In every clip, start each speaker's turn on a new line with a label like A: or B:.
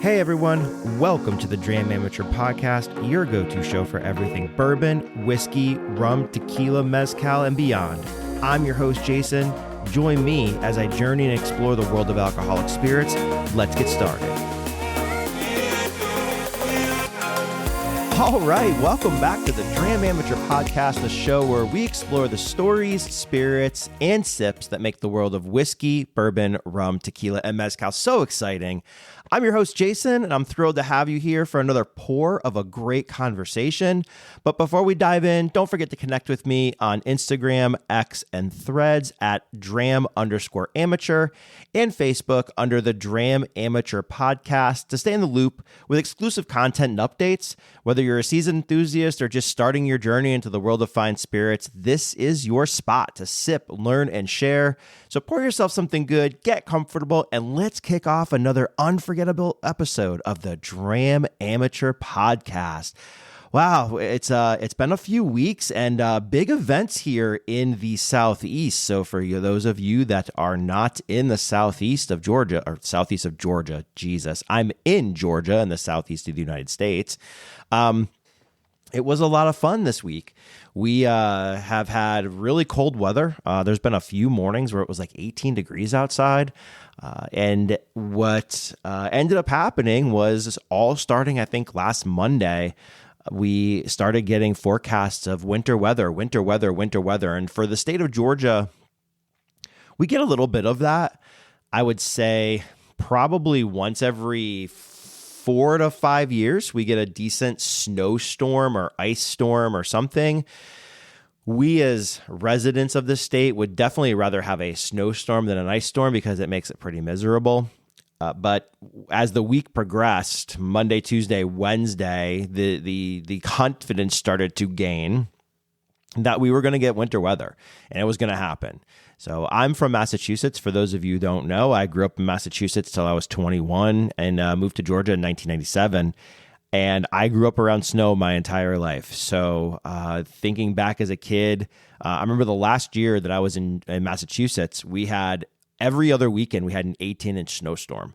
A: Hey everyone, welcome to the Dram Amateur Podcast, your go-to show for everything bourbon, whiskey, rum, tequila, mezcal, and beyond. I'm your host, Jason. Join me as I journey and explore the world of alcoholic spirits. Let's get started. All right, welcome back to the Dram Amateur Podcast, the show where we explore the stories, spirits, and sips that make the world of whiskey, bourbon, rum, tequila, and mezcal so exciting. I'm your host, Jason, and I'm thrilled to have you here for another pour of a great conversation. But before we dive in, don't forget to connect with me on Instagram, X, and Threads at Dram_Amateur and Facebook under the Dram Amateur Podcast to stay in the loop with exclusive content and updates. Whether you're a seasoned enthusiast or just starting your journey into the world of fine spirits, this is your spot to sip, learn, and share. So pour yourself something good, get comfortable, and let's kick off another unforgettable episode of the Dram Amateur Podcast. Wow, it's been a few weeks and big events here in the Southeast. So for you, those of you that are not in the Southeast of Georgia, or Southeast of Georgia, Jesus, I'm in Georgia in the Southeast of the United States. It was a lot of fun this week. We have had really cold weather. There's been a few mornings where it was like 18 degrees outside. And what ended up happening was all starting, I think, last Monday, we started getting forecasts of winter weather. And for the state of Georgia, we get a little bit of that. I would say probably once every 4 to 5 years, we get a decent snowstorm or ice storm or something. We as residents of the state would definitely rather have a snowstorm than an ice storm because it makes it pretty miserable. But as the week progressed, Monday, Tuesday, Wednesday, the confidence started to gain that we were going to get winter weather and it was going to happen. So I'm from Massachusetts. For those of you who don't know, I grew up in Massachusetts till I was 21 and moved to Georgia in 1997. And I grew up around snow my entire life. So thinking back as a kid, I remember the last year that I was in Massachusetts, we had every other weekend, we had an 18-inch snowstorm.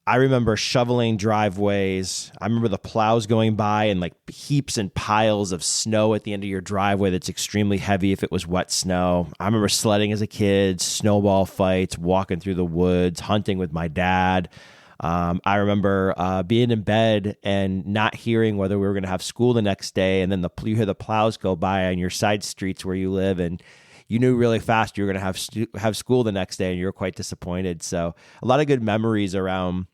A: I remember shoveling driveways. I remember the plows going by and like heaps and piles of snow at the end of your driveway that's extremely heavy if it was wet snow. I remember sledding as a kid, snowball fights, walking through the woods, hunting with my dad. I remember being in bed and not hearing whether we were going to have school the next day, and then you hear the plows go by on your side streets where you live, and you knew really fast you were going to have school the next day, and you were quite disappointed. So a lot of good memories around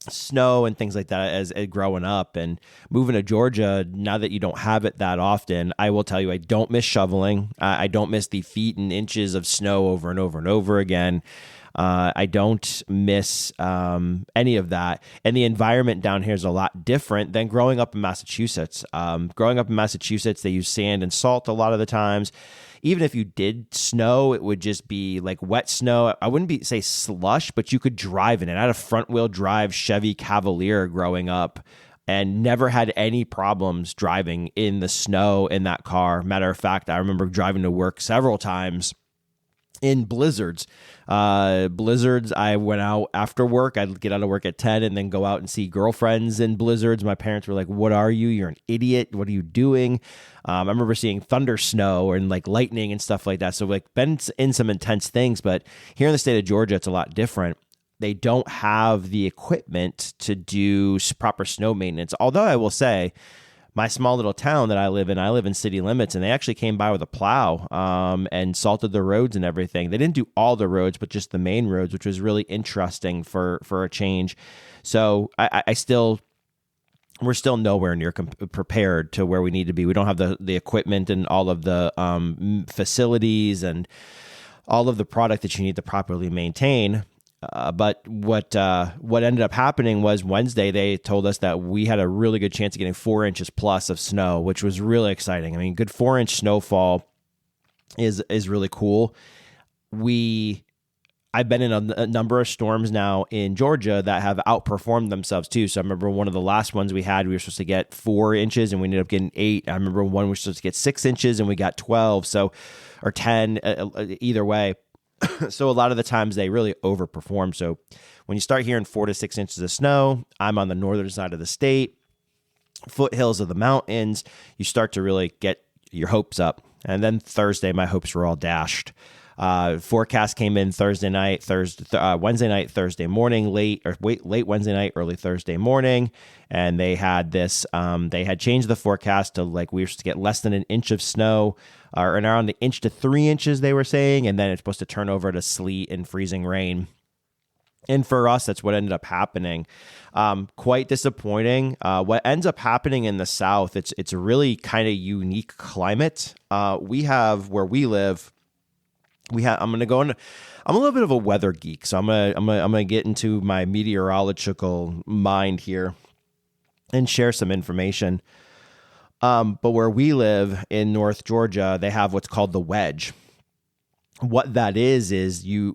A: snow and things like that as growing up. And moving to Georgia, now that you don't have it that often, I will tell you, I don't miss shoveling. I don't miss the feet and inches of snow over and over and over again. I don't miss any of that. And the environment down here is a lot different than growing up in Massachusetts. Growing up in Massachusetts, they use sand and salt a lot of the times. Even if you did snow, it would just be like wet snow. I wouldn't say slush, but you could drive in it. I had a front-wheel drive Chevy Cavalier growing up and never had any problems driving in the snow in that car. Matter of fact, I remember driving to work several times in blizzards. I went out after work. I'd get out of work at 10 and then go out and see girlfriends in blizzards. My parents were like, "What are you? You're an idiot. What are you doing?" I remember seeing thunder snow and like lightning and stuff like that. So like been in some intense things, but here in the state of Georgia, it's a lot different. They don't have the equipment to do proper snow maintenance. Although I will say, my small little town that I live in city limits, and they actually came by with a plow and salted the roads and everything. They didn't do all the roads, but just the main roads, which was really interesting for a change. So we're still nowhere near prepared to where we need to be. We don't have the equipment and all of the facilities and all of the product that you need to properly maintain. But what ended up happening was Wednesday, they told us that we had a really good chance of getting 4 inches plus of snow, which was really exciting. I mean, good 4-inch snowfall is really cool. I've been in a number of storms now in Georgia that have outperformed themselves too. So I remember one of the last ones we had, we were supposed to get 4 inches and we ended up getting 8. I remember one we were supposed to get 6 inches and we got 12, or 10, either way. So a lot of the times they really overperform. So when you start hearing 4 to 6 inches of snow, I'm on the northern side of the state, foothills of the mountains, you start to really get your hopes up. And then Thursday, my hopes were all dashed. Forecast came in Wednesday night, Thursday morning, late Wednesday night, early Thursday morning. And they had they had changed the forecast to like, we were supposed to get less than an inch of snow, or around an inch to 3 inches, they were saying. And then it's supposed to turn over to sleet and freezing rain. And for us, that's what ended up happening. Quite disappointing. What ends up happening in the South, it's a really kind of unique climate. We have, where we live, I'm a little bit of a weather geek, so I'm gonna get into my meteorological mind here and share some information. But where we live in North Georgia, they have what's called the wedge. What that is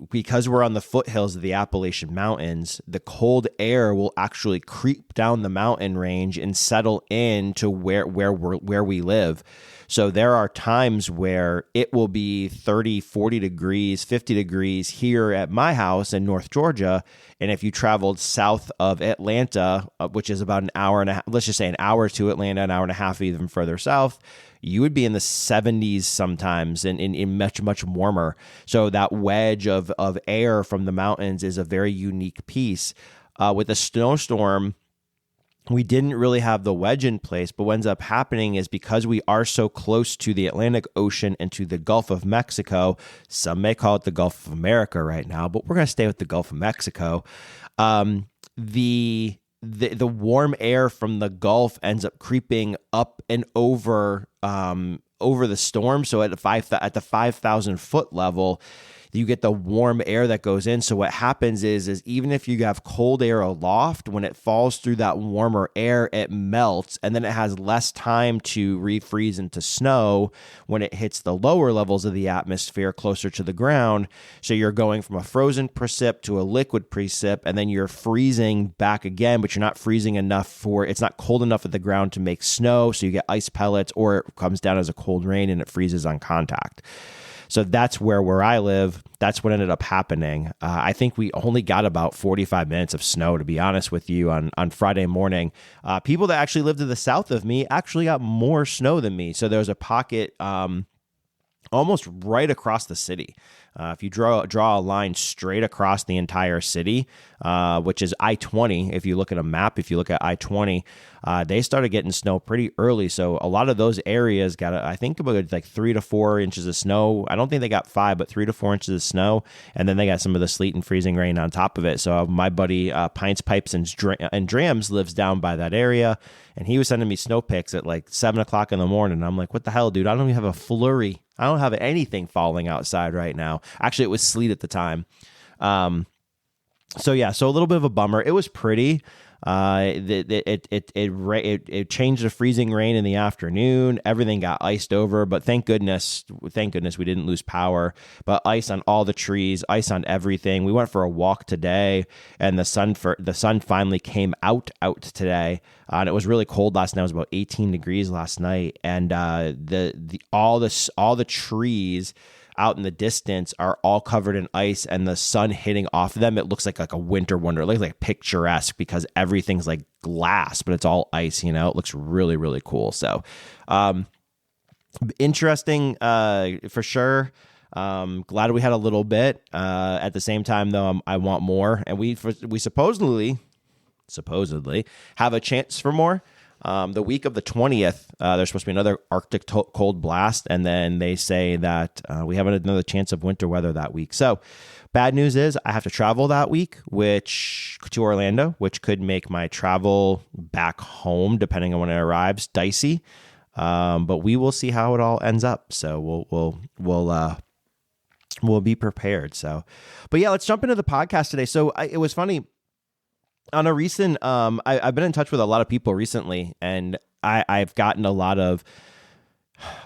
A: because we're on the foothills of the Appalachian Mountains, the cold air will actually creep down the mountain range and settle into where we live. So there are times where it will be 30, 40 degrees, 50 degrees here at my house in North Georgia. And if you traveled south of Atlanta, which is about an hour and a half, let's just say an hour to Atlanta, an hour and a half even further south, you would be in the 70s sometimes and in much, much warmer. So that wedge of air from the mountains is a very unique piece. With a snowstorm, we didn't really have the wedge in place, but what ends up happening is because we are so close to the Atlantic Ocean and to the Gulf of Mexico, some may call it the Gulf of America right now, but we're going to stay with the Gulf of Mexico. The warm air from the Gulf ends up creeping up and over the storm. So at the 5,000 foot level, you get the warm air that goes in. So what happens is even if you have cold air aloft, when it falls through that warmer air, it melts, and then it has less time to refreeze into snow when it hits the lower levels of the atmosphere closer to the ground. So you're going from a frozen precip to a liquid precip, and then you're freezing back again, but you're not freezing enough it's not cold enough at the ground to make snow. So you get ice pellets, or it comes down as a cold rain and it freezes on contact. So that's where I live. That's what ended up happening. I think we only got about 45 minutes of snow, to be honest with you, on Friday morning. People that actually live to the south of me actually got more snow than me. So there was a pocket almost right across the city. If you draw a line straight across the entire city, which is I-20, if you look at a map, if you look at I-20, they started getting snow pretty early. So a lot of those areas got, I think, about like 3 to 4 inches of snow. I don't think they got 5, but 3 to 4 inches of snow. And then they got some of the sleet and freezing rain on top of it. So my buddy Pints, Pipes, and Drams lives down by that area. And he was sending me snow pics at like 7 o'clock in the morning. I'm like, what the hell, dude? I don't even have a flurry. I don't have anything falling outside right now. Actually, it was sleet at the time. So a little bit of a bummer. It was pretty. It changed to freezing rain in the afternoon. Everything got iced over, but thank goodness we didn't lose power. But ice on all the trees, ice on everything. We went for a walk today, and the sun finally came out today. And it was really cold last night. It was about 18 degrees last night, and all the trees out in the distance are all covered in ice, and the sun hitting off of them, it looks like a winter wonder. It looks like picturesque because everything's like glass, but it's all ice, It looks really, really cool. So interesting for sure. Glad we had a little bit. At the same time, though, I want more, and we supposedly have a chance for more. The week of the 20th, there's supposed to be another Arctic cold blast, and then they say that we have another chance of winter weather that week. So bad news is I have to travel that week, to Orlando, which could make my travel back home, depending on when it arrives, dicey. But we will see how it all ends up. So we'll be prepared. So, but yeah, let's jump into the podcast today. So it was funny. On a recent, I've been in touch with a lot of people recently, and I've gotten a lot of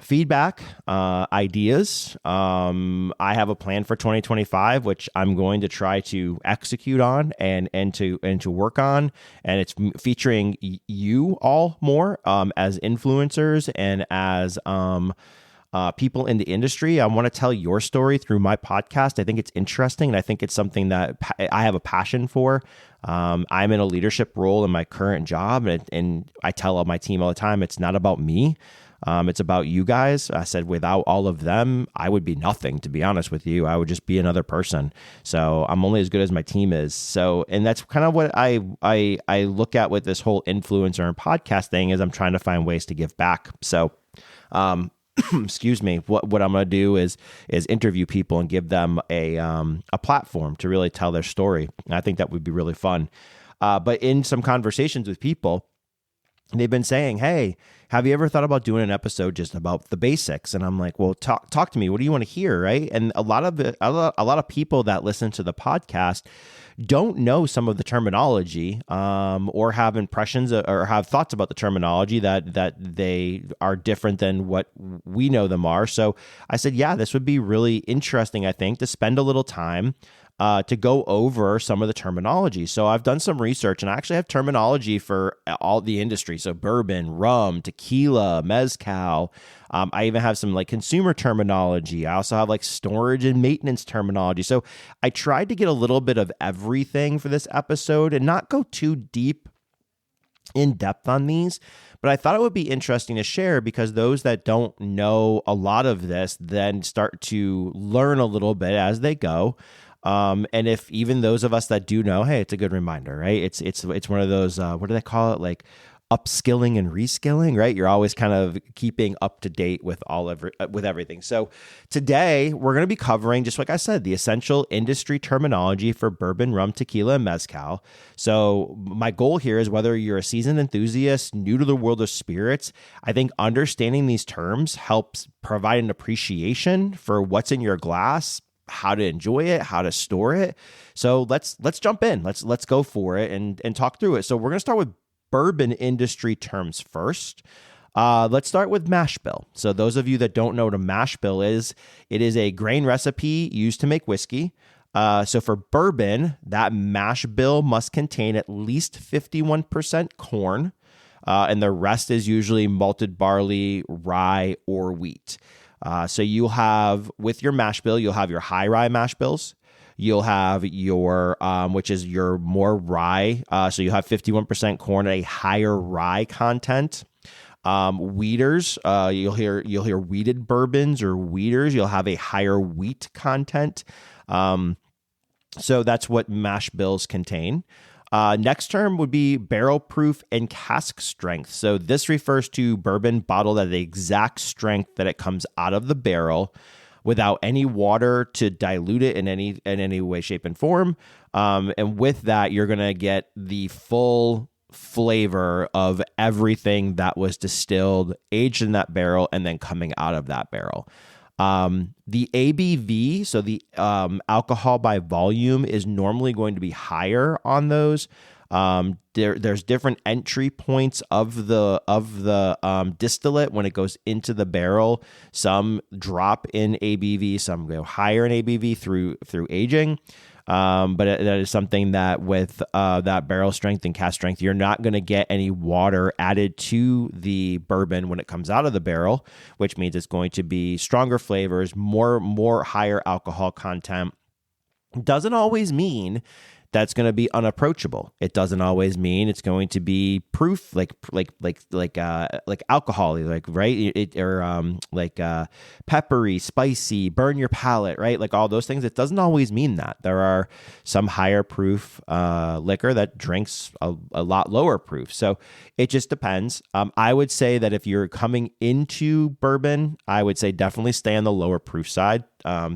A: feedback, ideas. I have a plan for 2025, which I'm going to try to execute on and to work on, and it's featuring you all more as influencers and as people in the industry. I want to tell your story through my podcast. I think it's interesting, and I think it's something that I have a passion for. I'm in a leadership role in my current job, and I tell all my team all the time, it's not about me. It's about you guys. I said, without all of them, I would be nothing, to be honest with you. I would just be another person. So I'm only as good as my team is. So, and that's kind of what I look at with this whole influencer and podcast thing, is I'm trying to find ways to give back. So, excuse me, what I'm going to do is interview people and give them a platform to really tell their story. And I think that would be really fun. But in some conversations with people, they've been saying, hey, have you ever thought about doing an episode just about the basics? And I'm like, well, talk to me. What do you want to hear, right? And a lot of people that listen to the podcast don't know some of the terminology, or have impressions or have thoughts about the terminology that they are different than what we know them are. So I said, yeah, this would be really interesting, I think, to spend a little time to go over some of the terminology. So I've done some research, and I actually have terminology for all the industry. So bourbon, rum, tequila, mezcal. I even have some like consumer terminology. I also have like storage and maintenance terminology. So I tried to get a little bit of everything for this episode and not go too deep in depth on these, but I thought it would be interesting to share, because those that don't know a lot of this then start to learn a little bit as they go. And if even those of us that do know, hey, it's a good reminder, right? It's one of those, what do they call it? Like upskilling and reskilling, right? You're always kind of keeping up to date with with everything. So today we're going to be covering, just like I said, the essential industry terminology for bourbon, rum, tequila, and mezcal. So my goal here is, whether you're a seasoned enthusiast, new to the world of spirits, I think understanding these terms helps provide an appreciation for what's in your glass, how to enjoy it, how to store it. So let's jump in. Let's go for it and talk through it. So we're going to start with bourbon industry terms first. Let's start with mash bill. So those of you that don't know what a mash bill is, it is a grain recipe used to make whiskey. So for bourbon, that mash bill must contain at least 51% corn, and the rest is usually malted barley, rye, or wheat. So you'll have, with your mash bill, you'll have your high rye mash bills. You'll have your, which is your more rye. So you have 51% corn, a higher rye content. Wheaters, you'll hear wheated bourbons or wheaters. You'll have a higher wheat content. So that's what mash bills contain. Next term would be barrel proof and cask strength. So this refers to bourbon bottled at the exact strength that it comes out of the barrel, without any water to dilute it in any way, shape, and form. And with that, you're going to get the full flavor of everything that was distilled, aged in that barrel, and then coming out of that barrel. The ABV, so the alcohol by volume, is normally going to be higher on those. There's different entry points of the distillate when it goes into the barrel. Some drop in ABV, some go higher in ABV through aging. But that is something that with that barrel strength and cask strength, you're not going to get any water added to the bourbon when it comes out of the barrel, which means it's going to be stronger flavors, more higher alcohol content. Doesn't always mean that's going to be unapproachable. It doesn't always mean it's going to be proof like alcohol, like, right? Or peppery, spicy, burn your palate, right? Like all those things. It doesn't always mean that. There are some higher proof liquor that drinks a lot lower proof. So it just depends. I would say that if you're coming into bourbon, I would say definitely stay on the lower proof side.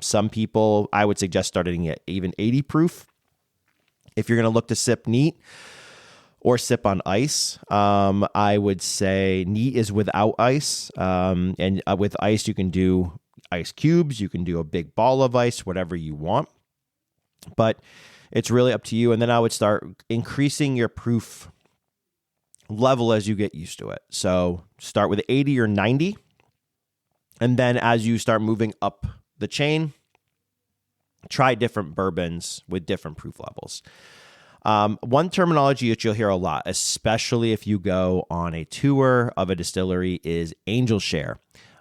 A: Some people, I would suggest starting at even 80 proof. If you're going to look to sip neat or sip on ice, I would say neat is without ice. And with ice, you can do ice cubes. You can do a big ball of ice, whatever you want. But it's really up to you. And then I would start increasing your proof level as you get used to it. So start with 80 or 90. And then as you start moving up the chain, try different bourbons with different proof levels. One terminology that you'll hear a lot, especially if you go on a tour of a distillery, is angel share.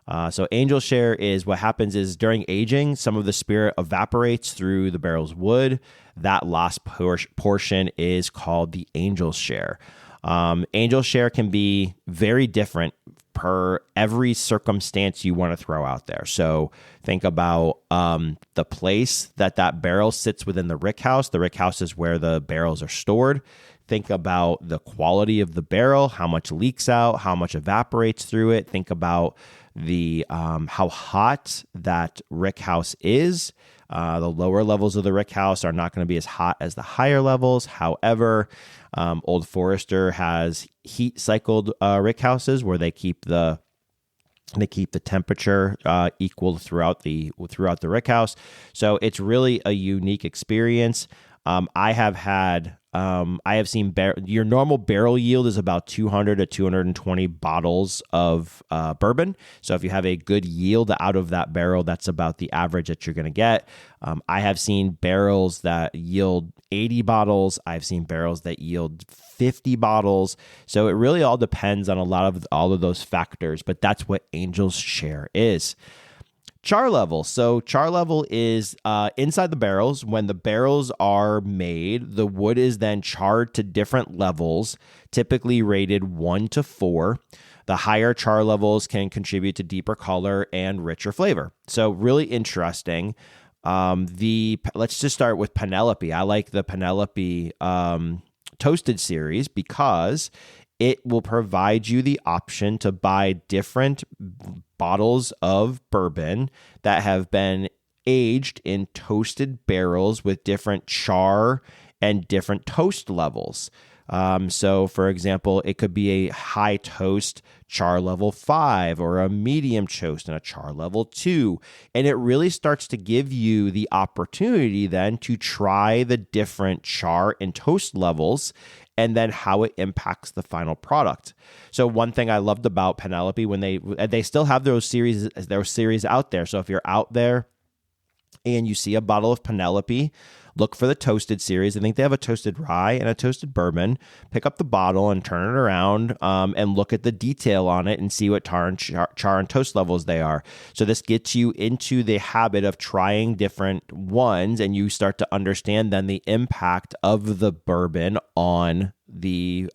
A: So angel share is what happens is during aging, some of the spirit evaporates through the barrel's wood. That last portion is called the angel share. Angel share can be very different per every circumstance you want to throw out there. So think about the place that barrel sits within the rick house. The rick house is where the barrels are stored. Think about the quality of the barrel, how much leaks out, how much evaporates through it. Think about the how hot that rick house is. The lower levels of the rick house are not going to be as hot as the higher levels. However, Old Forester has heat cycled rick houses where they keep the temperature equal throughout the rick house. So it's really a unique experience. I have seen your normal barrel yield is about 200 to 220 bottles of bourbon. So if you have a good yield out of that barrel, that's about the average that you're going to get. I have seen barrels that yield 80 bottles. I've seen barrels that yield 50 bottles. So it really all depends on all of those factors, but that's what Angel's Share is. Char level. So char level is inside the barrels. When the barrels are made, the wood is then charred to different levels, typically rated 1 to 4. The higher char levels can contribute to deeper color and richer flavor. So really interesting. Let's just start with Penelope. I like the Penelope Toasted series because it will provide you the option to buy different bottles of bourbon that have been aged in toasted barrels with different char and different toast levels. So, for example, it could be a high toast char level 5 or a medium toast and a char level 2. And it really starts to give you the opportunity then to try the different char and toast levels and then how it impacts the final product. So one thing I loved about Penelope, when they still have those series out there. So if you're out there and you see a bottle of Penelope, look for the toasted series. I think they have a toasted rye and a toasted bourbon. Pick up the bottle and turn it around and look at the detail on it and see what char and toast levels they are. So this gets you into the habit of trying different ones, and you start to understand then the impact of the bourbon on the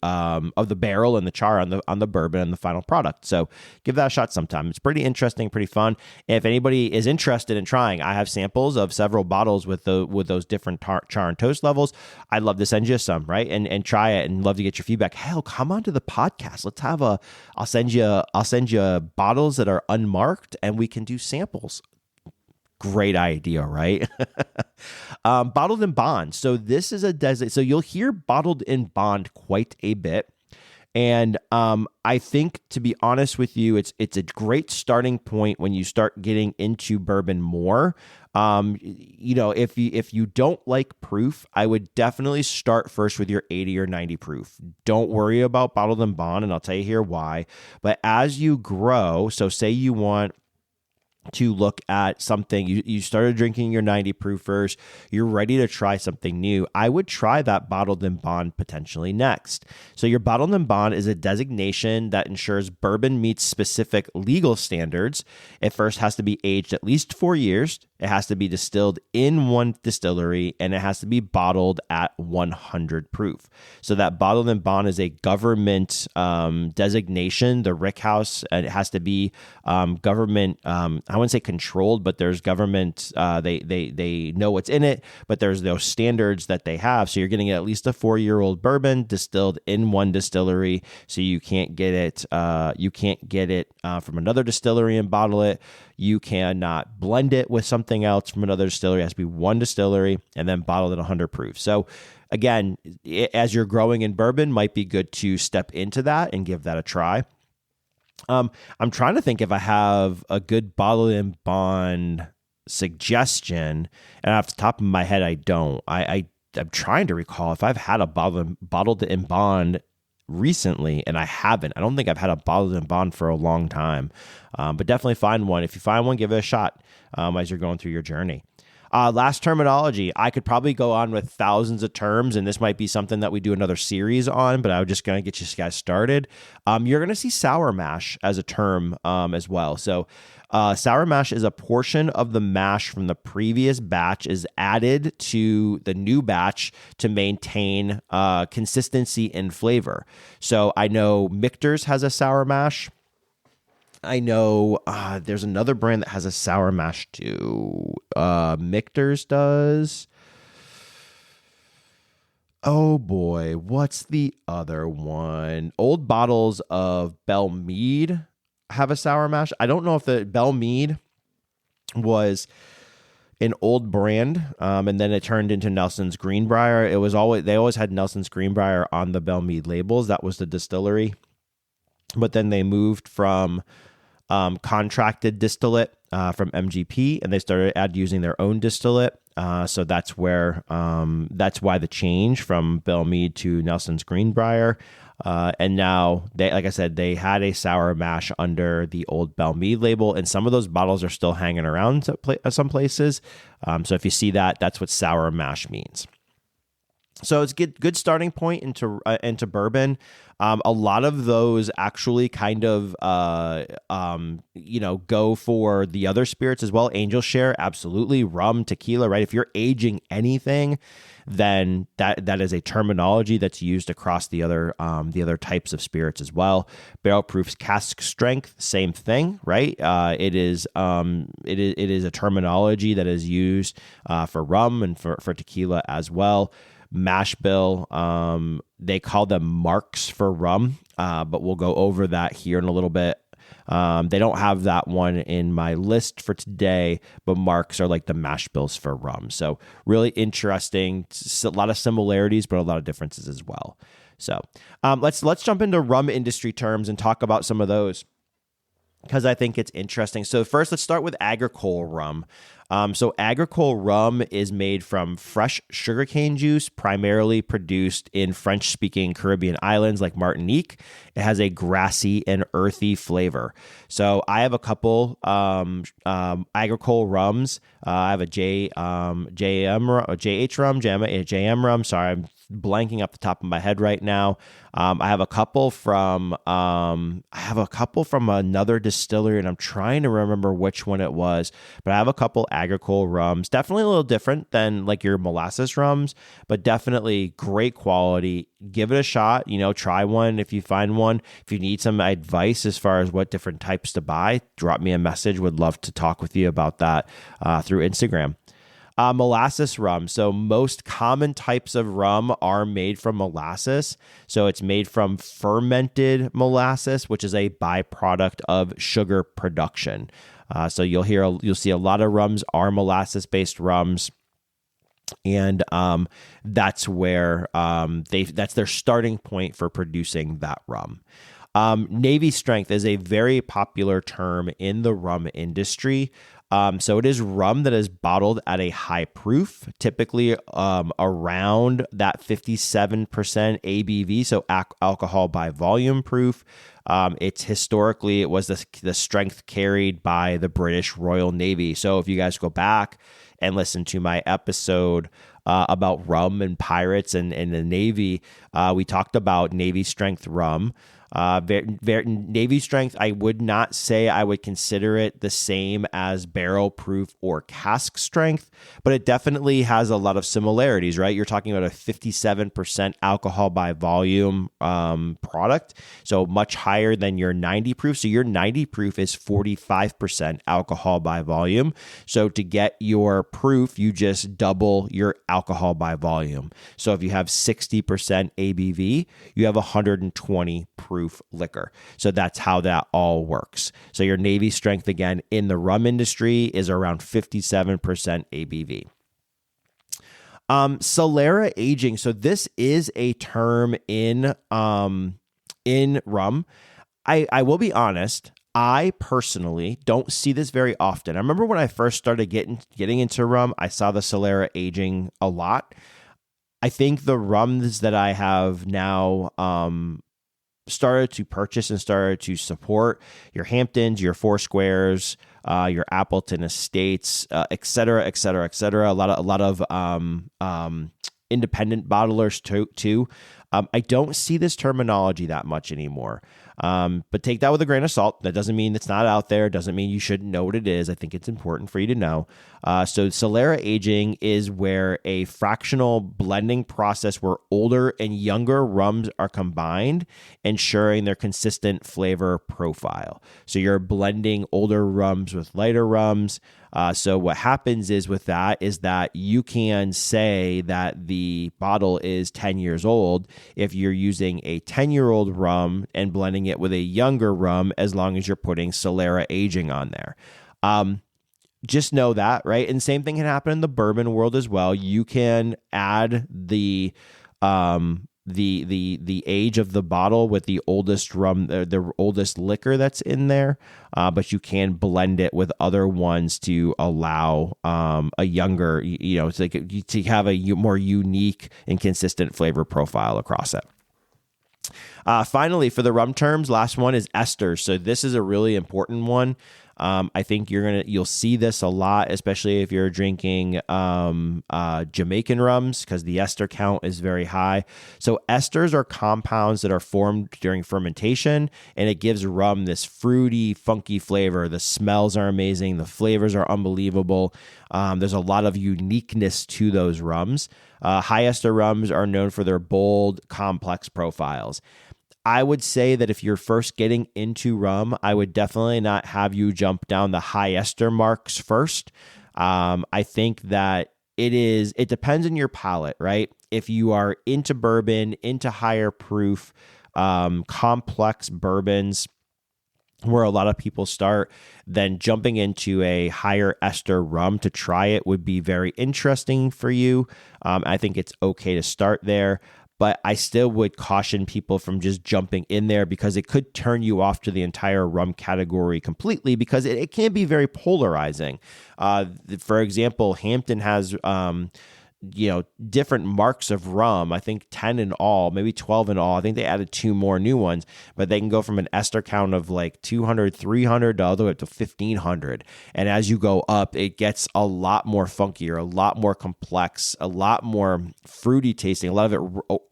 A: barrel and the char on the bourbon and the final product. So give that a shot sometime. It's pretty interesting, pretty fun. If anybody is interested in trying, I have samples of several bottles with those different char and toast levels. I'd love to send you some, right? And try it, and love to get your feedback. Hell, come onto the podcast. Let's have I'll send you bottles that are unmarked and we can do samples. Great idea, right? Bottled in bond. So this is so you'll hear bottled in bond quite a bit. And I think, to be honest with you, it's a great starting point when you start getting into bourbon more. If you don't like proof, I would definitely start first with your 80 or 90 proof. Don't worry about bottled in bond, and I'll tell you here why. But as you grow, so say you want to look at something, you started drinking your 90 proofers, you're ready to try something new, I would try that bottled in bond potentially next. So your bottled in bond is a designation that ensures bourbon meets specific legal standards. It first has to be aged at least 4 years. It has to be distilled in one distillery, and it has to be bottled at 100 proof. So that bottled in bond is a government designation. The Rick House, it has to be government. I wouldn't say controlled, but there's government. They know what's in it, but there's those standards that they have. So you're getting at least a 4-year-old bourbon distilled in one distillery. So you can't get it. You can't get it from another distillery and bottle it. You cannot blend it with something else from another distillery. It has to be one distillery and then bottled at 100 proof. So again, as you're growing in bourbon, might be good to step into that and give that a try. I'm trying to think if I have a good bottled in bond suggestion, and off the top of my head, I don't. I'm trying to recall if I've had a bottled in bond recently, and I haven't. I don't think I've had a bottled in bond for a long time, but definitely find one. If you find one, give it a shot as you're going through your journey. Last terminology. I could probably go on with thousands of terms, and this might be something that we do another series on, but I'm just going to get you guys started. You're going to see sour mash as a term as well. So sour mash is a portion of the mash from the previous batch is added to the new batch to maintain consistency and flavor. So I know Michter's has a sour mash. I know there's another brand that has a sour mash too. Michter's does. Oh boy, what's the other one? Old bottles of Belle Mead have a sour mash. I don't know if the Belle Mead was an old brand, and then it turned into Nelson's Greenbrier. They always had Nelson's Greenbrier on the Belle Mead labels. That was the distillery, but then they moved from contracted distillate from MGP, and they started using their own distillate. So that's why the change from Belle Mead to Nelson's Greenbrier. And now like I said, they had a sour mash under the old Belle Mead label, and some of those bottles are still hanging around at some places. So if you see that, that's what sour mash means. So it's a good starting point into bourbon. A lot of those actually kind of go for the other spirits as well. Angel share, absolutely. Rum, tequila, right? If you're aging anything, then that is a terminology that's used across the other types of spirits as well. Barrel proof, cask strength, same thing, right? It is a terminology that is used for rum and for tequila as well. Mash bill, they call them marks for rum, but we'll go over that here in a little bit. They don't have that one in my list for today, but marks are like the mash bills for rum. So really interesting. A lot of similarities, but a lot of differences as well. So let's jump into rum industry terms and talk about some of those, because I think it's interesting. So first, let's start with agricole rum. So agricole rum is made from fresh sugarcane juice, primarily produced in French-speaking Caribbean islands like Martinique. It has a grassy and earthy flavor. So I have a couple agricole rums. I have a JM rum. Sorry, I'm blanking up the top of my head right now. I have a couple from another distillery, and I'm trying to remember which one it was. But I have a couple agricole rums, definitely a little different than like your molasses rums, but definitely great quality. Give it a shot. Try one if you find one. If you need some advice as far as what different types to buy, drop me a message. Would love to talk with you about that through Instagram. Molasses rum. So most common types of rum are made from molasses. So it's made from fermented molasses, which is a byproduct of sugar production. So you'll see a lot of rums are molasses-based rums. And that's where that's their starting point for producing that rum. Navy strength is a very popular term in the rum industry. So it is rum that is bottled at a high proof, typically around that 57% ABV, so alcohol by volume proof. It was the strength carried by the British Royal Navy. So if you guys go back and listen to my episode about rum and pirates and the Navy, we talked about Navy strength rum. Navy strength, I would not say I would consider it the same as barrel proof or cask strength, but it definitely has a lot of similarities, right? You're talking about a 57% alcohol by volume product, so much higher than your 90 proof. So your 90 proof is 45% alcohol by volume. So to get your proof, you just double your alcohol by volume. So if you have 60% ABV, you have 120 proof liquor. So that's how that all works. So your Navy strength, again, in the rum industry is around 57% ABV. Solera aging. So this is a term in rum. I will be honest, I personally don't see this very often. I remember when I first started getting into rum, I saw the Solera aging a lot. I think the rums that I have now started to purchase and started to support, your Hamptons, your Four Squares, your Appleton Estates, et cetera, et cetera, et cetera. A lot of independent bottlers too. I don't see this terminology that much anymore. But take that with a grain of salt. That doesn't mean it's not out there. Doesn't mean you shouldn't know what it is. I think it's important for you to know. So Solera aging is where a fractional blending process where older and younger rums are combined, ensuring their consistent flavor profile. So you're blending older rums with lighter rums. So what happens is with that is that you can say that the bottle is 10 years old if you're using a 10-year-old rum and blending it with a younger rum, as long as you're putting Solera aging on there. Just know that, right? And same thing can happen in the bourbon world as well. You can add the age of the bottle with the oldest rum, the oldest liquor that's in there, but you can blend it with other ones to allow a younger, to have a more unique and consistent flavor profile across it. Finally, for the rum terms, last one is esters. So this is a really important one. I think you'll see this a lot, especially if you're drinking Jamaican rums, because the ester count is very high. So esters are compounds that are formed during fermentation, and it gives rum this fruity, funky flavor. The smells are amazing. The flavors are unbelievable. There's a lot of uniqueness to those rums. High ester rums are known for their bold, complex profiles. I would say that if you're first getting into rum, I would definitely not have you jump down the high ester marks first. I think that it depends on your palate, right? If you are into bourbon, into higher proof, complex bourbons, where a lot of people start, then jumping into a higher ester rum to try it would be very interesting for you. I think it's okay to start there. But I still would caution people from just jumping in there, because it could turn you off to the entire rum category completely, because it can be very polarizing. For example, Hampton has different marks of rum. I think 10 in all, maybe 12 in all. I think they added 2 more new ones, but they can go from an ester count of like 200, 300 all the way up to 1500. And as you go up, it gets a lot more funkier, a lot more complex, a lot more fruity tasting, a lot of it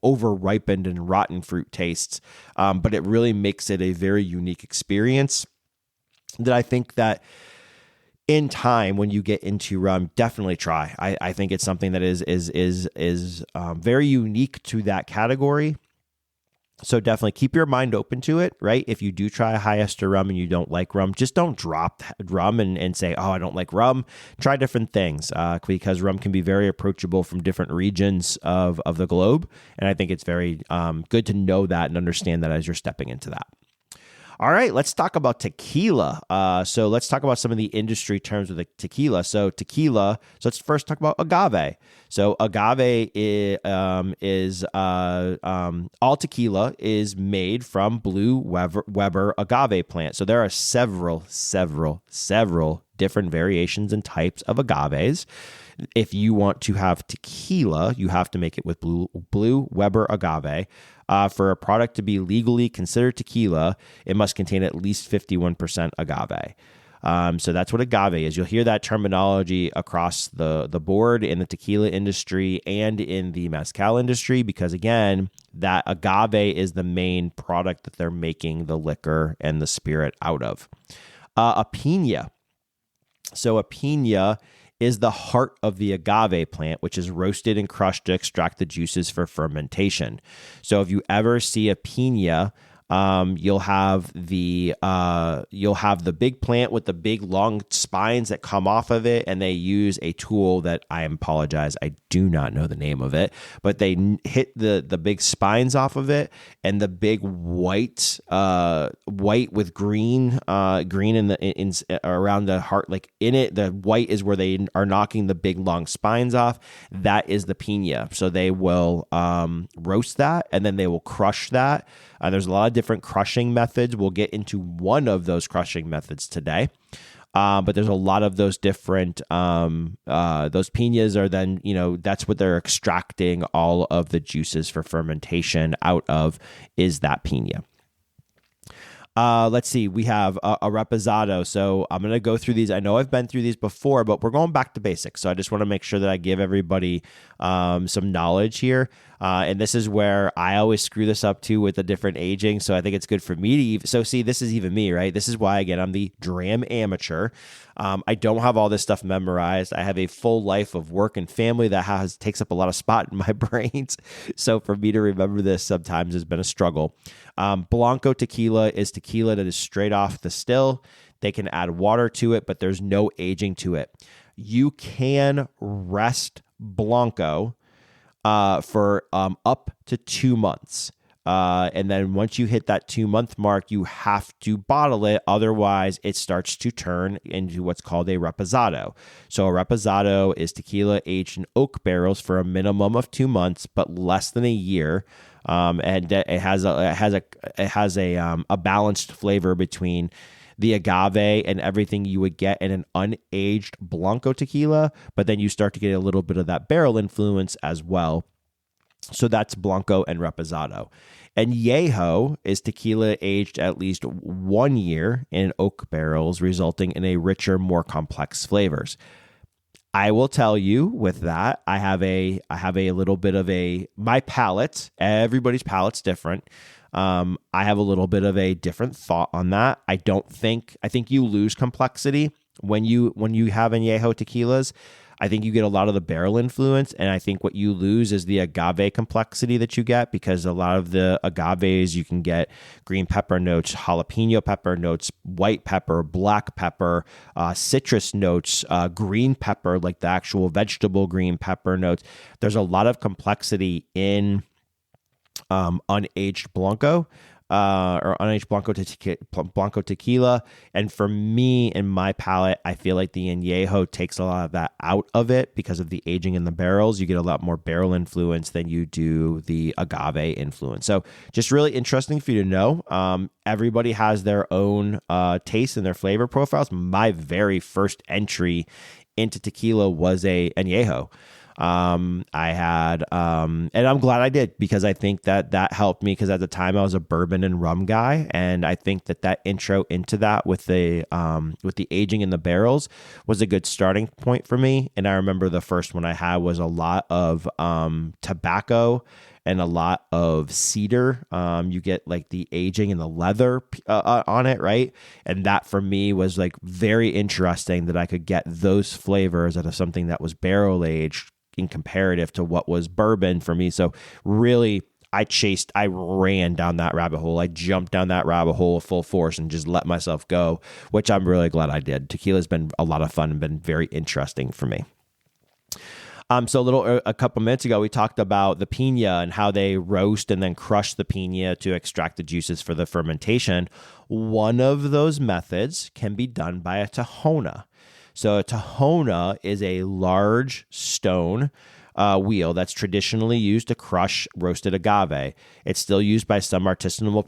A: over ripened and rotten fruit tastes. But it really makes it a very unique experience that I think that in time, when you get into rum, definitely try. I think it's something that is very unique to that category. So definitely keep your mind open to it, right? If you do try a high ester rum and you don't like rum, just don't drop rum and say, oh, I don't like rum. Try different things, because rum can be very approachable from different regions of the globe. And I think it's very good to know that and understand that as you're stepping into that. All right, let's talk about tequila. So let's talk about some of the industry terms with the tequila. So let's first talk about agave. So agave is all tequila is made from Blue Weber agave plant. So there are several different variations and types of agaves. If you want to have tequila, you have to make it with Blue Weber agave. For a product to be legally considered tequila, it must contain at least 51% agave. So that's what agave is. You'll hear that terminology across the board in the tequila industry and in the mezcal industry, because again, that agave is the main product that they're making the liquor and the spirit out of. A piña. So a piña is the heart of the agave plant, which is roasted and crushed to extract the juices for fermentation. So if you ever see a piña, you'll have the big plant with the big long spines that come off of it, and they use a tool that I apologize, I do not know the name of it, but they hit the big spines off of it, and the big white with green in around the heart, like in it, the white is where they are knocking the big long spines off. That is the piña. So they will roast that, and then they will crush that. There's a lot of different crushing methods. We'll get into one of those crushing methods today. But there's a lot of those different, those piñas are then, that's what they're extracting all of the juices for fermentation out of, is that piña. Let's see. We have a reposado. So I'm going to go through these. I know I've been through these before, but we're going back to basics. So I just want to make sure that I give everybody some knowledge here. And this is where I always screw this up too with the different aging. So I think it's good for me to see, this is even me, right? This is why, again, I'm the Dram Amateur. I don't have all this stuff memorized. I have a full life of work and family that takes up a lot of spot in my brains. So for me to remember this sometimes has been a struggle. Blanco tequila is tequila that is straight off the still. They can add water to it, but there's no aging to it. You can rest Blanco for up to 2 months. And then once you hit that 2-month mark, you have to bottle it. Otherwise, it starts to turn into what's called a reposado. So a reposado is tequila aged in oak barrels for a minimum of 2 months, but less than a year. And it has a balanced flavor between the agave and everything you would get in an unaged Blanco tequila, but then you start to get a little bit of that barrel influence as well. So that's Blanco and reposado. And Añejo is tequila aged at least 1 year in oak barrels, resulting in a richer, more complex flavors. I will tell you with that, I have a little bit of my palate, everybody's palate's different. I have a little bit of a different thought on that. I think you lose complexity when you have Añejo tequilas. I think you get a lot of the barrel influence, and I think what you lose is the agave complexity that you get, because a lot of the agaves you can get green pepper notes, jalapeno pepper notes, white pepper, black pepper, citrus notes, green pepper, like the actual vegetable green pepper notes. There's a lot of complexity in unaged Blanco. Or unaged Blanco tequila. And for me, in my palate, I feel like the Añejo takes a lot of that out of it because of the aging in the barrels. You get a lot more barrel influence than you do the agave influence. So just really interesting for you to know. Everybody has their own taste and their flavor profiles. My very first entry into tequila was a Añejo. And I'm glad I did, because I think that helped me, because at the time I was a bourbon and rum guy. And I think that intro into that with the aging in the barrels was a good starting point for me. And I remember the first one I had was a lot of, tobacco and a lot of cedar. You get like the aging and the leather on it, right? And that for me was like very interesting, that I could get those flavors out of something that was barrel aged in comparative to what was bourbon for me. So really, I ran down that rabbit hole. I jumped down that rabbit hole full force and just let myself go, which I'm really glad I did. Tequila's been a lot of fun and been very interesting for me. So a couple minutes ago, we talked about the piña and how they roast and then crush the piña to extract the juices for the fermentation. One of those methods can be done by a tahona. So a tahona is a large stone wheel that's traditionally used to crush roasted agave. It's still used by some artisanal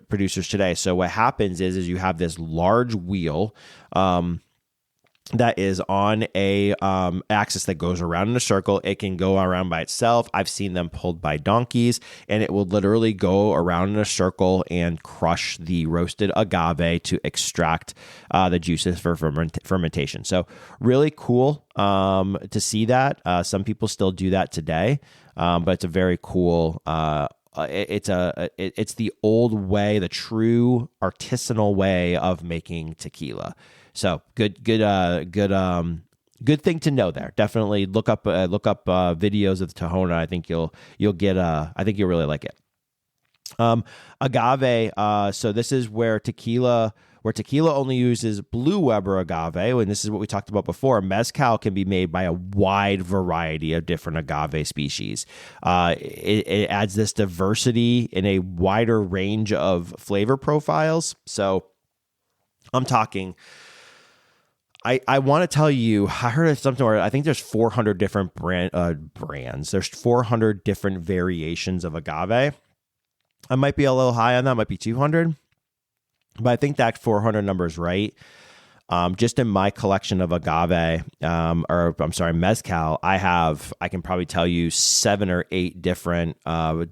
A: producers today. So what happens is you have this large wheel that is on a axis that goes around in a circle. It can go around by itself. I've seen them pulled by donkeys, and it will literally go around in a circle and crush the roasted agave to extract the juices for fermentation. So really cool to see that. Some people still do that today, but it's a very cool. It's the old way, the true artisanal way of making tequila. So good thing to know there. Definitely look up videos of the tahona. I think you'll really like it. Agave. So this is where tequila only uses blue Weber agave, and this is what we talked about before. Mezcal can be made by a wide variety of different agave species. It adds this diversity in a wider range of flavor profiles. So I'm talking. I want to tell you, I heard something where I think there's 400 different brands. There's 400 different variations of agave. I might be a little high on that, might be 200, but I think that 400 number is right. Just in my collection of agave, mezcal, I can probably tell you 7 or 8 different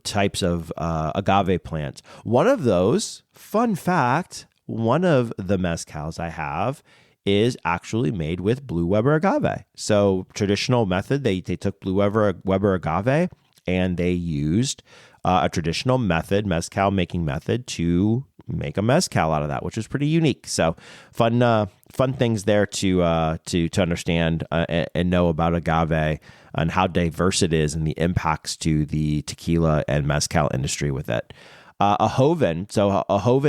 A: types of agave plants. One of those, fun fact, one of the mezcals I have is actually made with Blue Weber agave. So traditional method, they took Blue Weber agave and they used a traditional method, mezcal making method, to make a mezcal out of that, which was pretty unique. So fun things there to understand and know about agave and how diverse it is and the impacts to the tequila and mezcal industry with it. A Joven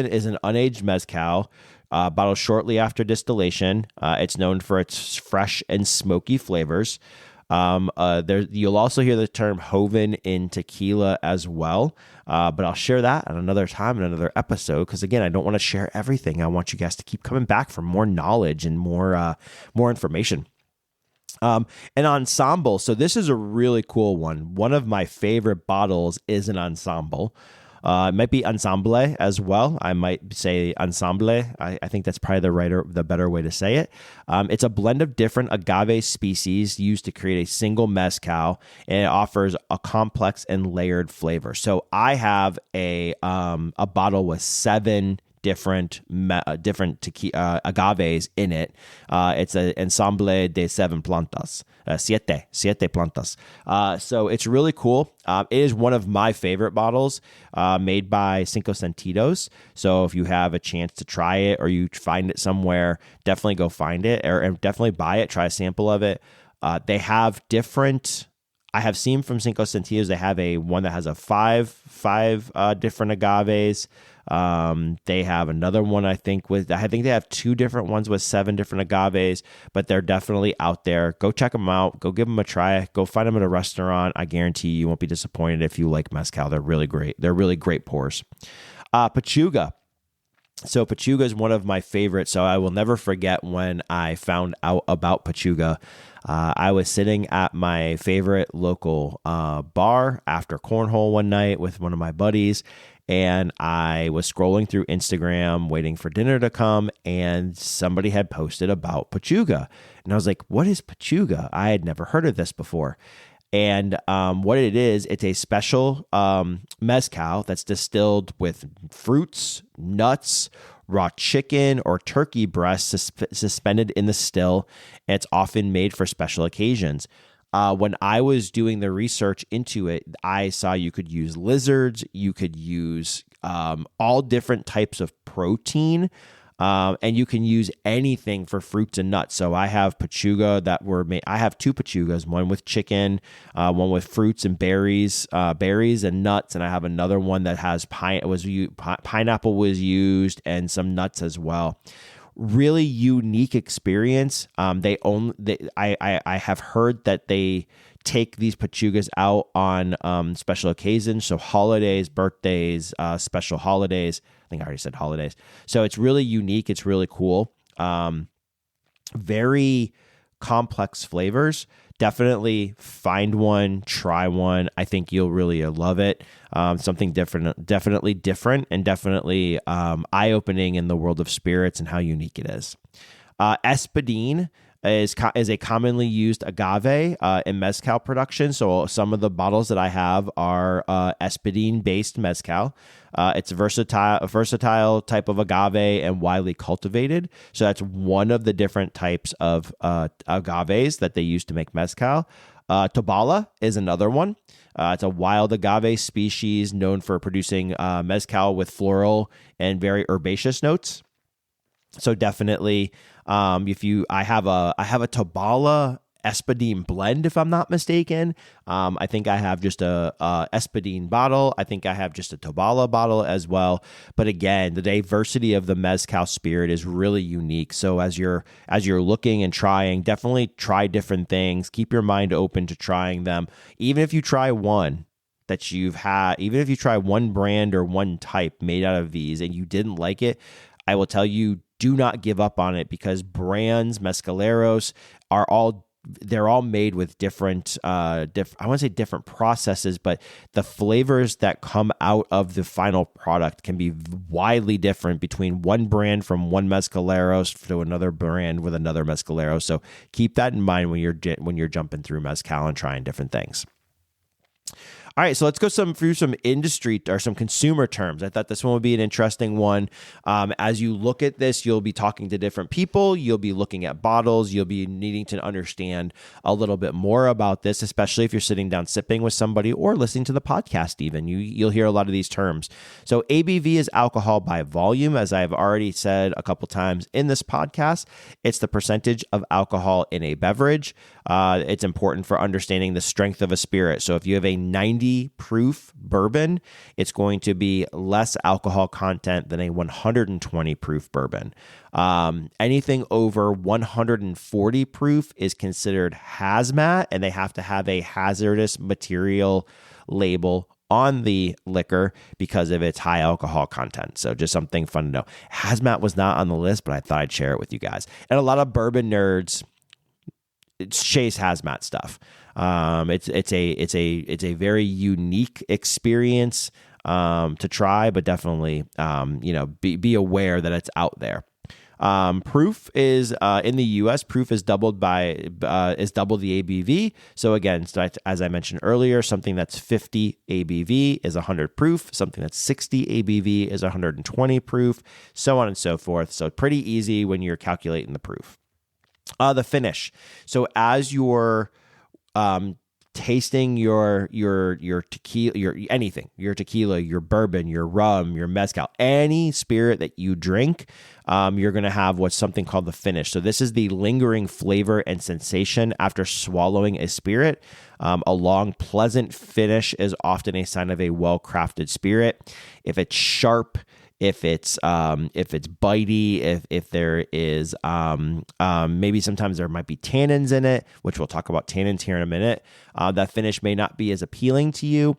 A: is an unaged mezcal bottled shortly after distillation. It's known for its fresh and smoky flavors. You'll also hear the term Joven in tequila as well, but I'll share that at another time in another episode, because again, I don't want to share everything. I want you guys to keep coming back for more knowledge and more information. An ensemble. So this is a really cool one. One of my favorite bottles is an ensemble. It might be ensemble as well. I might say ensemble. I think that's probably the better way to say it. It's a blend of different agave species used to create a single mezcal, and it offers a complex and layered flavor. So I have a bottle with 7 different agaves in it. It's an ensemble de 7 plantas, siete plantas. So it's really cool. It is one of my favorite bottles, made by Cinco Sentidos. So if you have a chance to try it or you find it somewhere, definitely go find it and definitely buy it. Try a sample of it. They have different. I have seen from Cinco Sentidos, they have one that has a five different agaves. They have another one, I think they have 2 different ones with 7 different agaves, but they're definitely out there. Go check them out. Go give them a try. Go find them at a restaurant. I guarantee you won't be disappointed if you like mezcal. They're really great. They're really great pours. Pachuga. So Pachuga is one of my favorites. So I will never forget when I found out about Pachuga. I was sitting at my favorite local bar after cornhole one night with one of my buddies, and I was scrolling through Instagram waiting for dinner to come, and somebody had posted about Pachuga. And I was like, what is Pachuga? I had never heard of this before. And what it is, it's a special mezcal that's distilled with fruits, nuts, raw chicken, or turkey breast suspended in the still. And it's often made for special occasions. When I was doing the research into it, I saw you could use lizards, you could use all different types of protein, and you can use anything for fruits and nuts. So I have Pachuga that were made. I have 2 Pachugas, one with chicken, one with fruits and berries and nuts, and I have another one that has pineapple was used and some nuts as well. Really unique experience. I have heard that they take these Pachugas out on special occasions, so holidays, birthdays, special holidays. I think I already said holidays. So it's really unique. It's really cool. Very complex flavors. Definitely find one, try one. I think you'll really love it. Something different, definitely different, and definitely eye-opening in the world of spirits and how unique it is. Espadín is a commonly used agave in mezcal production. So some of the bottles that I have are Espadín-based mezcal. It's a versatile type of agave and widely cultivated. So that's one of the different types of agaves that they use to make mezcal. Tobala is another one. It's a wild agave species known for producing mezcal with floral and very herbaceous notes. So definitely, I have a Tobala Espadín blend, if I'm not mistaken. I think I have just a Espadín bottle. I think I have just a Tobala bottle as well. But again, the diversity of the mezcal spirit is really unique. So as you're looking and trying, definitely try different things. Keep your mind open to trying them. Even if you try one that you've had, even if you try one brand or one type made out of these and you didn't like it, I will tell you, do not give up on it, because brands, mezcaleros, are all they're all made with different, I want to say different processes, but the flavors that come out of the final product can be widely different between one brand from one mezcaleros to another brand with another mezcalero. So keep that in mind when you're jumping through mezcal and trying different things. All right, so let's go through some industry or some consumer terms. I thought this one would be an interesting one. As you look at this, you'll be talking to different people. You'll be looking at bottles. You'll be needing to understand a little bit more about this, especially if you're sitting down sipping with somebody or listening to the podcast even. You'll hear a lot of these terms. So ABV is alcohol by volume, as I've already said a couple times in this podcast. It's the percentage of alcohol in a beverage. It's important for understanding the strength of a spirit. So if you have a 90 proof bourbon, it's going to be less alcohol content than a 120 proof bourbon. Anything over 140 proof is considered hazmat, and they have to have a hazardous material label on the liquor because of its high alcohol content. So just something fun to know. Hazmat was not on the list, but I thought I'd share it with you guys. And a lot of bourbon nerds chase hazmat stuff. It's a very unique experience to try, but definitely be aware that it's out there. Proof is in the U.S. Proof is double the ABV. So again, as I mentioned earlier, something that's 50 ABV is 100 proof. Something that's 60 ABV is 120 proof. So on and so forth. So pretty easy when you're calculating the proof. The finish. So as you're tasting your tequila, your tequila, your bourbon, your rum, your mezcal, any spirit that you drink, you're going to have what's something called the finish. So this is the lingering flavor and sensation after swallowing a spirit. A long, pleasant finish is often a sign of a well-crafted spirit. If it's sharp, if it's bitey, if there is maybe sometimes there might be tannins in it, which we'll talk about tannins here in a minute, that finish may not be as appealing to you.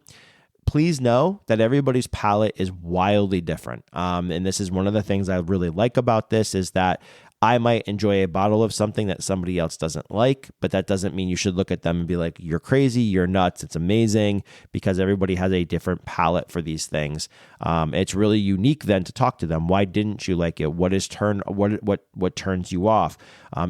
A: Please know that everybody's palate is wildly different. And this is one of the things I really like about this is that I might enjoy a bottle of something that somebody else doesn't like, but that doesn't mean you should look at them and be like, you're crazy, you're nuts, it's amazing, because everybody has a different palate for these things. It's really unique then to talk to them. Why didn't you like it? What turns you off?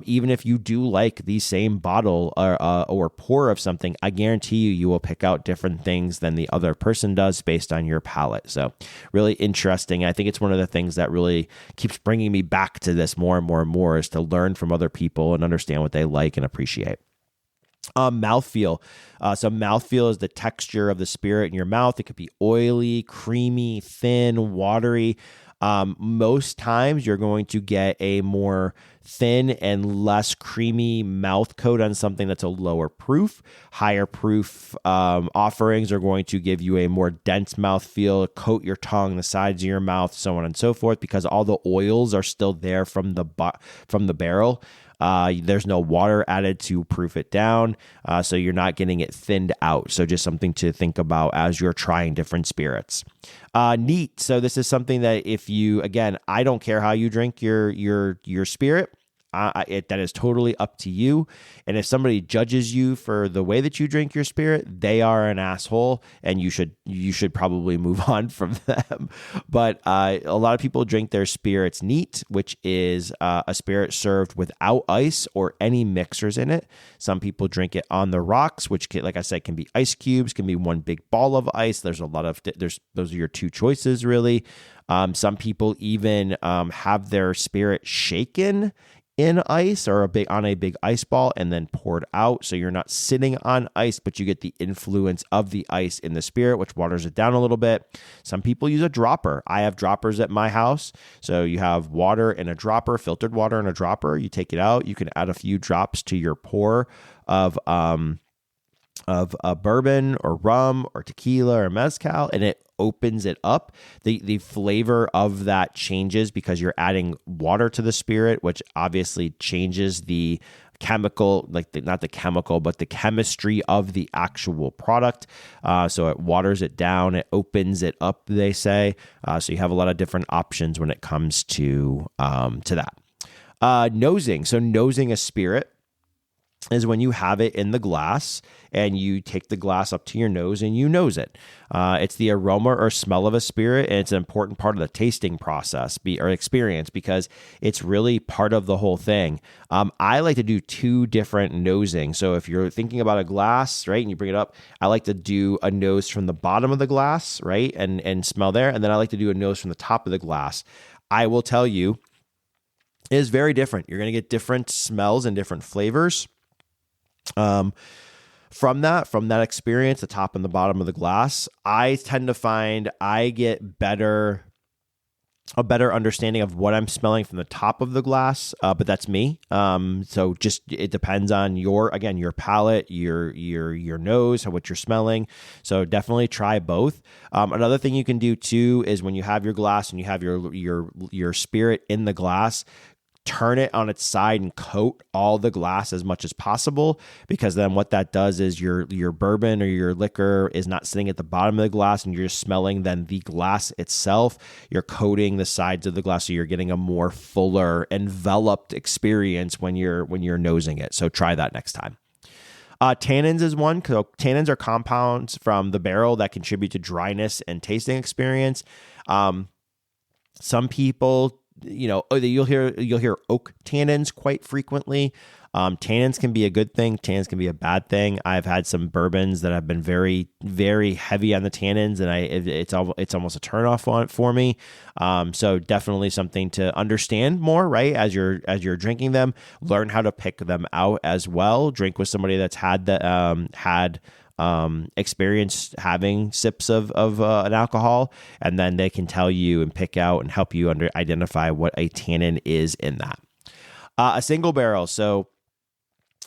A: Even if you do like the same bottle or pour of something, I guarantee you will pick out different things than the other person does based on your palate. So really interesting. I think it's one of the things that really keeps bringing me back to this more and more is to learn from other people and understand what they like and appreciate. Mouthfeel. So mouthfeel is the texture of the spirit in your mouth. It could be oily, creamy, thin, watery. Most times you're going to get a more thin and less creamy mouth coat on something that's a lower proof. Higher proof offerings are going to give you a more dense mouth feel, coat your tongue, the sides of your mouth, so on and so forth, because all the oils are still there from the barrel. There's no water added to proof it down, so you're not getting it thinned out. So just something to think about as you're trying different spirits. Neat. So this is something that I don't care how you drink your spirit. That is totally up to you. And if somebody judges you for the way that you drink your spirit, they are an asshole, and you should probably move on from them. But a lot of people drink their spirits neat, which is a spirit served without ice or any mixers in it. Some people drink it on the rocks, which, like I said, can be ice cubes, can be one big ball of ice. Those are your two choices, really. Some people even have their spirit shaken in ice or on a big ice ball and then poured out. So you're not sitting on ice, but you get the influence of the ice in the spirit, which waters it down a little bit. Some people use a dropper. I have droppers at my house. So you have water in a dropper, filtered water in a dropper. You take it out. You can add a few drops to your pour of a bourbon or rum or tequila or mezcal, and it opens it up. The flavor of that changes because you're adding water to the spirit, which obviously changes the chemical, not the chemical, but the chemistry of the actual product. So it waters it down, it opens it up, they say. So you have a lot of different options when it comes to that. Nosing. So nosing a spirit. is when you have it in the glass and you take the glass up to your nose and you nose it. It's the aroma or smell of a spirit, and it's an important part of the tasting process or experience because it's really part of the whole thing. I like to do two different nosing. So if you're thinking about a glass, right, and you bring it up, I like to do a nose from the bottom of the glass, right, and smell there. And then I like to do a nose from the top of the glass. I will tell you, it is very different. You're going to get different smells and different flavors. From that experience, the top and the bottom of the glass, I tend to find I get a better understanding of what I'm smelling from the top of the glass. But that's me. So just, it depends on your palate, your nose, what you're smelling. So definitely try both. Another thing you can do too is when you have your glass and you have your spirit in the glass, turn it on its side and coat all the glass as much as possible, because then what that does is your bourbon or your liquor is not sitting at the bottom of the glass and you're just smelling then the glass itself. You're coating the sides of the glass, so you're getting a more fuller, enveloped experience when you're nosing it. So try that next time. Tannins is one. So tannins are compounds from the barrel that contribute to dryness and tasting experience. Some people, you'll hear oak tannins quite frequently. Tannins can be a good thing. Tannins can be a bad thing. I've had some bourbons that have been very, very heavy on the tannins, and it's almost a turnoff for me. So definitely something to understand more, right? As you're drinking them, learn how to pick them out as well. Drink with somebody that's had experience having sips of an alcohol, and then they can tell you and pick out and help you identify what a tannin is in that. A single barrel. So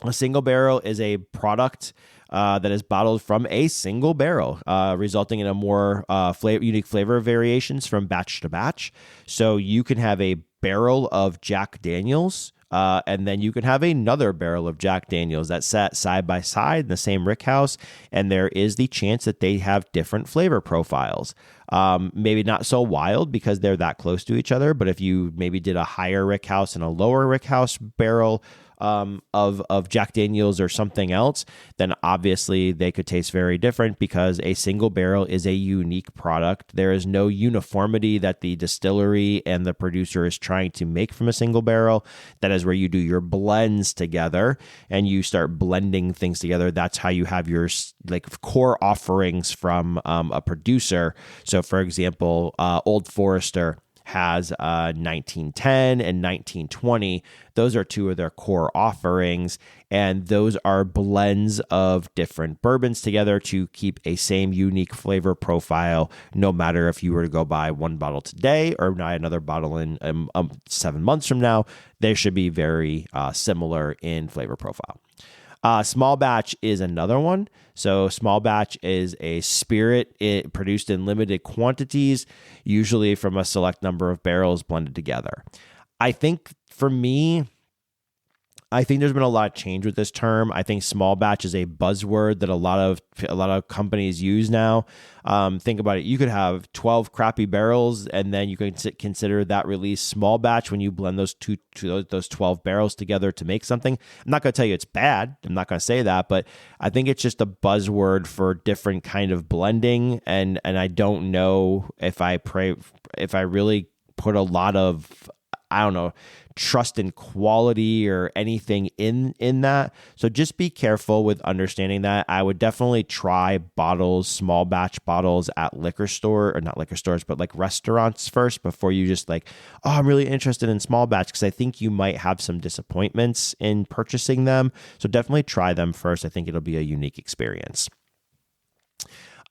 A: a single barrel is a product that is bottled from a single barrel, resulting in a more unique flavor variations from batch to batch. So you can have a barrel of Jack Daniels, and then you can have another barrel of Jack Daniels that's sat side by side in the same rickhouse, and there is the chance that they have different flavor profiles. Maybe not so wild because they're that close to each other, but if you maybe did a higher rickhouse and a lower rickhouse barrel of Jack Daniels or something else, then obviously they could taste very different because a single barrel is a unique product. There is no uniformity that the distillery and the producer is trying to make from a single barrel. That is where you do your blends together and you start blending things together. That's how you have your core offerings from a producer. So for example, Old Forester has 1910 and 1920. Those are two of their core offerings, and those are blends of different bourbons together to keep a same unique flavor profile, no matter if you were to go buy one bottle today or buy another bottle in 7 months from now. They should be very similar in flavor profile. Small batch is another one. So small batch is a spirit produced in limited quantities, usually from a select number of barrels blended together. I think for me, there's been a lot of change with this term. I think small batch is a buzzword that a lot of companies use now. Think about it. You could have 12 crappy barrels, and then you can consider that release small batch when you blend those 12 barrels together to make something. I'm not going to tell you it's bad. I'm not going to say that, but I think it's just a buzzword for different kind of blending. And I don't know if I really put a lot of, trust in quality or anything in that. So just be careful with understanding that. I would definitely try small batch bottles at not liquor stores, but like restaurants first before you just I'm really interested in small batch, because I think you might have some disappointments in purchasing them. So definitely try them first. I think it'll be a unique experience.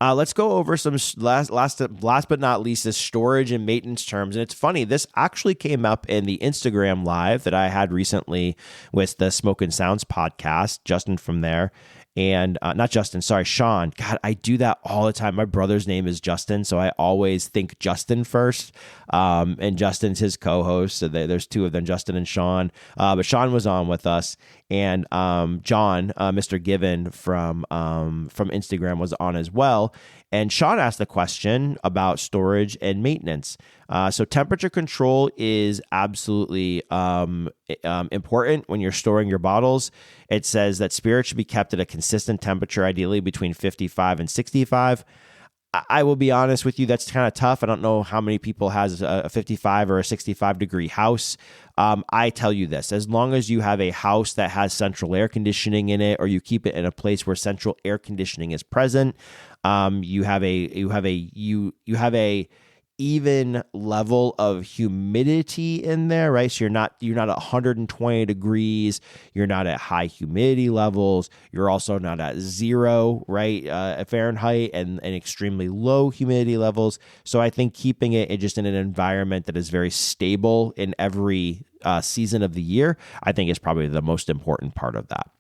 A: Let's go over some last but not least is storage and maintenance terms. And it's funny, this actually came up in the Instagram live that I had recently with the Smoke and Sounds podcast, Justin from there. And not Justin, sorry, Sean. God, I do that all the time. My brother's name is Justin, so I always think Justin first. And Justin's his co-host. So there's two of them, Justin and Sean. But Sean was on with us, and John, Mr. Given from Instagram, was on as well. And Sean asked the question about storage and maintenance. So temperature control is absolutely important when you're storing your bottles. It says that spirits should be kept at a consistent temperature, ideally between 55 and 65. I will be honest with you, that's kind of tough. I don't know how many people has a 55 or a 65 degree house. I tell you this, as long as you have a house that has central air conditioning in it, or you keep it in a place where central air conditioning is present, you have a even level of humidity in there, right? So you're not at 120 degrees. You're not at high humidity levels. You're also not at 0, right? Fahrenheit and extremely low humidity levels. So I think keeping it just in an environment that is very stable in every season of the year, I think is probably the most important part of that.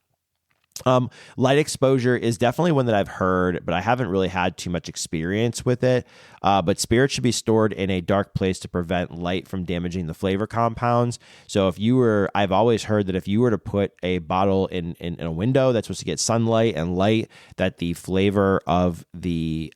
A: Light exposure is definitely one that I've heard, but I haven't really had too much experience with it. But spirits should be stored in a dark place to prevent light from damaging the flavor compounds. So I've always heard that if you were to put a bottle in a window that's supposed to get sunlight and light, that the flavor of the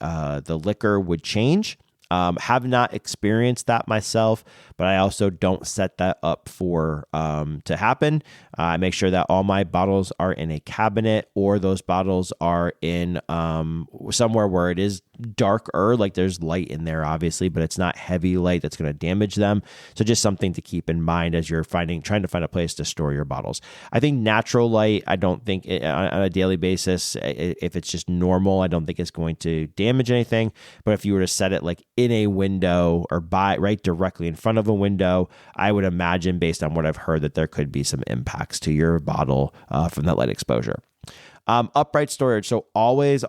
A: liquor would change. Have not experienced that myself, but I also don't set that up for to happen. I make sure that all my bottles are in a cabinet, or those bottles are in somewhere where it is darker, like there's light in there, obviously, but it's not heavy light that's going to damage them. So just something to keep in mind as you're trying to find a place to store your bottles. I think natural light, I don't think on a daily basis, if it's just normal, I don't think it's going to damage anything. But if you were to set it like in a window or right directly in front of a window, I would imagine, based on what I've heard, that there could be some impacts to your bottle from that light exposure. Upright storage. So always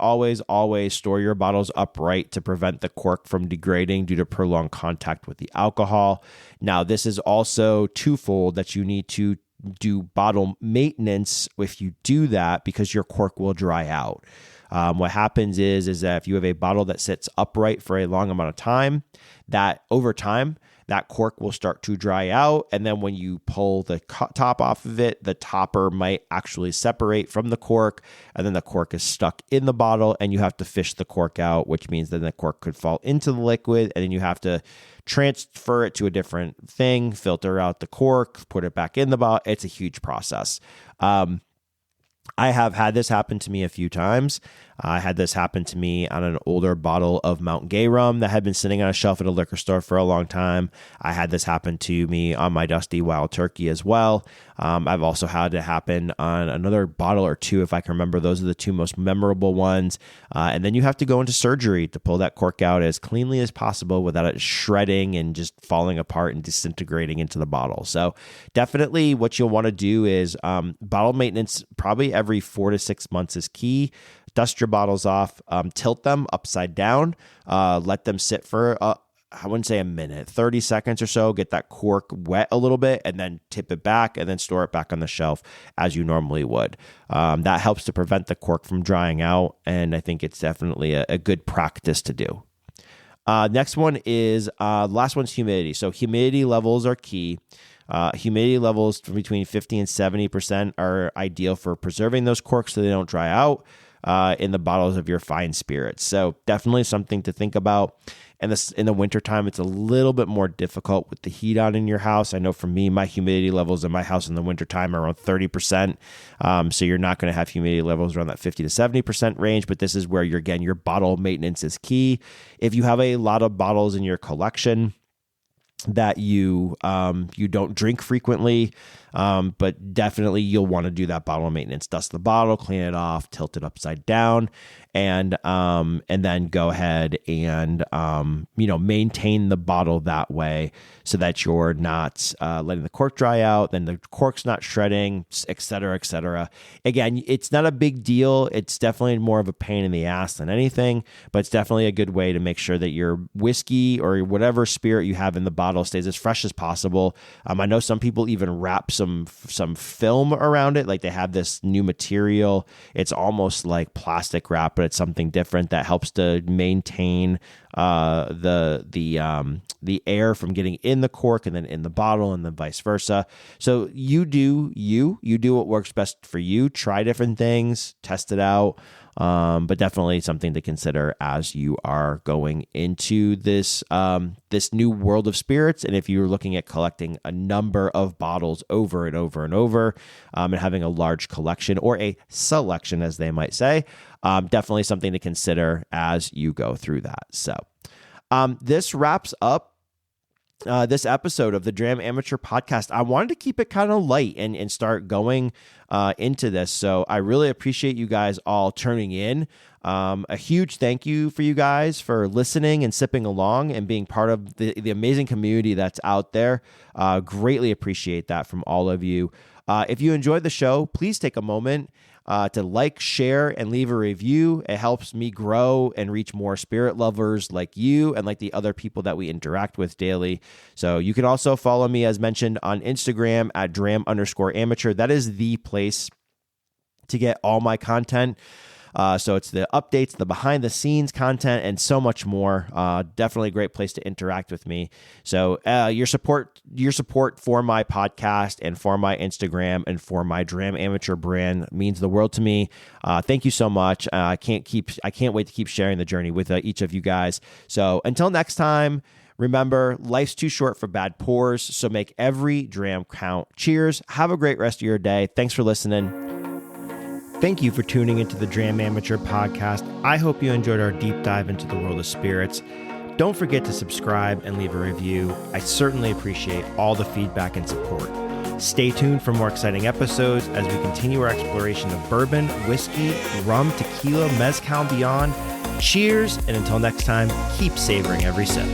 A: store your bottles upright to prevent the cork from degrading due to prolonged contact with the alcohol. Now, this is also twofold, that you need to do bottle maintenance if you do that, because your cork will dry out. What happens is that if you have a bottle that sits upright for a long amount of time, that over time, that cork will start to dry out. And then when you pull the top off of it, the topper might actually separate from the cork. And then the cork is stuck in the bottle, and you have to fish the cork out, which means then the cork could fall into the liquid. And then you have to transfer it to a different thing, filter out the cork, put it back in the bottle. It's a huge process. I have had this happen to me a few times. I had this happen to me on an older bottle of Mount Gay rum that had been sitting on a shelf at a liquor store for a long time. I had this happen to me on my Dusty Wild Turkey as well. I've also had it happen on another bottle or two, if I can remember. Those are the two most memorable ones. And then you have to go into surgery to pull that cork out as cleanly as possible without it shredding and just falling apart and disintegrating into the bottle. So definitely what you'll want to do is bottle maintenance probably every 4 to 6 months is key. Dust your bottles off, tilt them upside down, let them sit for, I wouldn't say a minute, 30 seconds or so, get that cork wet a little bit, and then tip it back and then store it back on the shelf as you normally would. That helps to prevent the cork from drying out, and I think it's definitely a good practice to do. Next one is, last one's humidity. So humidity levels are key. Humidity levels between 50 and 70% are ideal for preserving those corks so they don't dry out in the bottles of your fine spirits. So definitely something to think about. And this, in the wintertime, it's a little bit more difficult with the heat on in your house. I know for me, my humidity levels in my house in the wintertime are around 30%. So you're not going to have humidity levels around that 50 to 70% range, but this is where your bottle maintenance is key. If you have a lot of bottles in your collection that you don't drink frequently, but definitely you'll want to do that bottle maintenance. Dust the bottle, clean it off, tilt it upside down, and then go ahead and maintain the bottle that way so that you're not letting the cork dry out, then the cork's not shredding, et cetera, et cetera. Again, it's not a big deal. It's definitely more of a pain in the ass than anything, but it's definitely a good way to make sure that your whiskey or whatever spirit you have in the bottle stays as fresh as possible. I know some people even wrap some film around it. Like they have this new material. It's almost like plastic wrap, but it's something different that helps to maintain the air from getting in the cork and then in the bottle, and then vice versa. So you do what works best for you. Try different things, test it out. but definitely something to consider as you are going into this this new world of spirits. And if you're looking at collecting a number of bottles over and over and over, and having a large collection or a selection, as they might say, definitely something to consider as you go through that. So this wraps up this episode of the Dram Amateur Podcast. I wanted to keep it kind of light and start going into this. So I really appreciate you guys all tuning in. A huge thank you for you guys for listening and sipping along and being part of the amazing community that's out there. Greatly appreciate that from all of you. If you enjoyed the show, please take a moment to like, share, and leave a review. It helps me grow and reach more spirit lovers like you and like the other people that we interact with daily. So you can also follow me, as mentioned, on Instagram at Dram_amateur. That is the place to get all my content. So it's the updates, the behind the scenes content, and so much more. Definitely a great place to interact with me. So your support for my podcast and for my Instagram and for my Dram Amateur brand means the world to me. Thank you so much. I can't wait to keep sharing the journey with each of you guys. So until next time, remember, life's too short for bad pours. So make every dram count. Cheers. Have a great rest of your day. Thanks for listening. Thank you for tuning into the Dram Amateur Podcast. I hope you enjoyed our deep dive into the world of spirits. Don't forget to subscribe and leave a review. I certainly appreciate all the feedback and support. Stay tuned for more exciting episodes as we continue our exploration of bourbon, whiskey, rum, tequila, mezcal, and beyond. Cheers, and until next time, keep savoring every sip.